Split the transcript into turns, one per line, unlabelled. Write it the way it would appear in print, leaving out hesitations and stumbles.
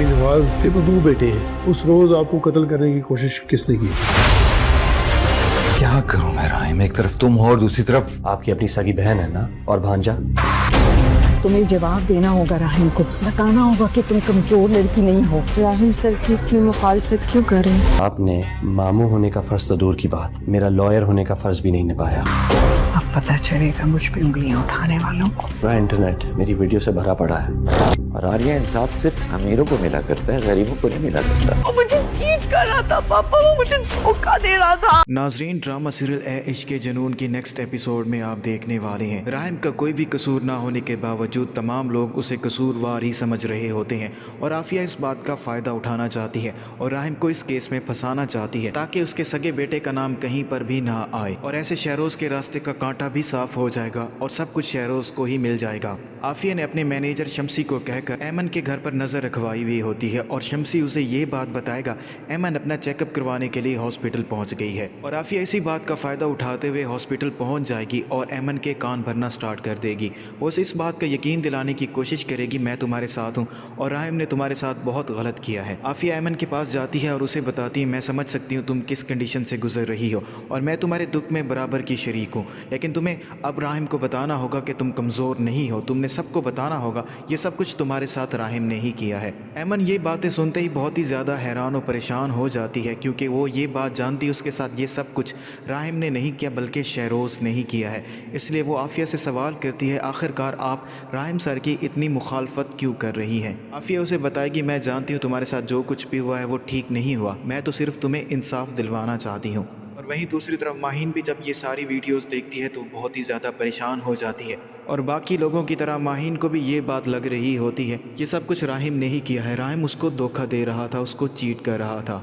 علی نواز کے تو دو بیٹے ہیں، اس روز آپ کو قتل کرنے کی کوشش کس نے کی؟
کیا کروں میں رائم، ایک طرف تم ہو اور دوسری طرف
آپ کی اپنی سگی بہن ہے نا، اور بھانجا۔
تمہیں جواب دینا ہوگا راہم کو، بتانا ہوگا کہ تم کمزور لڑکی نہیں ہو۔
راہم سر کی اتنی مخالفت کیوں کر رہے ہیں؟
آپ نے ماموں ہونے کا فرض تو دور کی بات، میرا لائر ہونے کا فرض بھی نہیں نبھایا۔
اب پتہ چلے گا مجھ پہ انگلیاں اٹھانے والوں کو۔
پورا انٹرنیٹ میری ویڈیو سے بھرا پڑا ہے۔
اور آریہ انصاف صرف امیروں کو ملا کرتا ہے، غریبوں کو نہیں ملا کرتا۔
وہ مجھے چیٹ کر رہا تھا پاپا، وہ مجھے دھوکہ دے رہا تھا۔
ناظرین، ڈرامہ سیریل اے عشق کے جنون کی نیکسٹ ایپیسوڈ میں آپ دیکھنے والے ہیں راہم کا کوئی بھی قصور نہ ہونے کے باوجود تمام لوگ اسے قصوروار ہی سمجھ رہے ہوتے ہیں، اور عافیہ اس بات کا فائدہ اٹھانا چاہتی ہے اور راہم کو اس کیس میں پھنسانا چاہتی ہے تاکہ اس کے سگے بیٹے کا نام کہیں پر بھی نہ آئے، اور ایسے شہروز کے راستے کا کانٹا بھی صاف ہو جائے گا اور سب کچھ شہروز کو ہی مل جائے گا۔ عافیہ نے اپنے مینیجر شمسی کو کہہ کر ایمن کے گھر پر نظر رکھوائی ہوئی ہوتی ہے، اور شمسی اسے یہ بات بتائے گا ایمن اپنا چیک اپ کروانے کے لیے ہاسپٹل پہنچ گئی ہے، اور عافیہ اسی بات کا فائدہ اٹھاتے ہوئے ہاسپٹل پہنچ جائے گی اور ایمن کے کان بھرنا سٹارٹ کر دے گی۔ وہ اسے اس بات کا یقین دلانے کی کوشش کرے گی میں تمہارے ساتھ ہوں اور راہم نے تمہارے ساتھ بہت غلط کیا ہے۔ عافیہ ایمن کے پاس جاتی ہے اور اسے بتاتی ہے میں سمجھ سکتی ہوں تم کس کنڈیشن سے گزر رہی ہو اور میں تمہارے دکھ میں برابر کی شریک ہوں، لیکن تمہیں اب راہم کو بتانا ہوگا کہ تم کمزور نہیں ہو، تم نے سب کو بتانا ہوگا یہ سب کچھ تمہارے ساتھ راہم نے ہی کیا ہے۔ ایمن یہ باتیں سنتے ہی بہت ہی زیادہ حیران و پریشان ہو جاتی ہے، کیونکہ وہ یہ بات جانتی اس کے ساتھ یہ سب کچھ راہم نے نہیں کیا بلکہ شہروز نے ہی کیا ہے۔ اس لیے وہ عافیہ سے سوال کرتی ہے آخرکار آپ راہم سر کی اتنی مخالفت کیوں کر رہی ہیں؟ عافیہ اسے بتائے گی میں جانتی ہوں تمہارے ساتھ جو کچھ بھی ہوا ہے وہ ٹھیک نہیں ہوا، میں تو صرف تمہیں انصاف دلوانا چاہتی ہوں۔ اور وہیں دوسری طرف ماہین بھی جب یہ ساری ویڈیوز دیکھتی ہے تو بہت ہی زیادہ پریشان ہو جاتی ہے، اور باقی لوگوں کی طرح ماہین کو بھی یہ بات لگ رہی ہوتی ہے یہ سب کچھ راہم نے ہی کیا ہے، راہم اس کو دھوکہ دے رہا تھا، اس کو چیٹ کر رہا تھا۔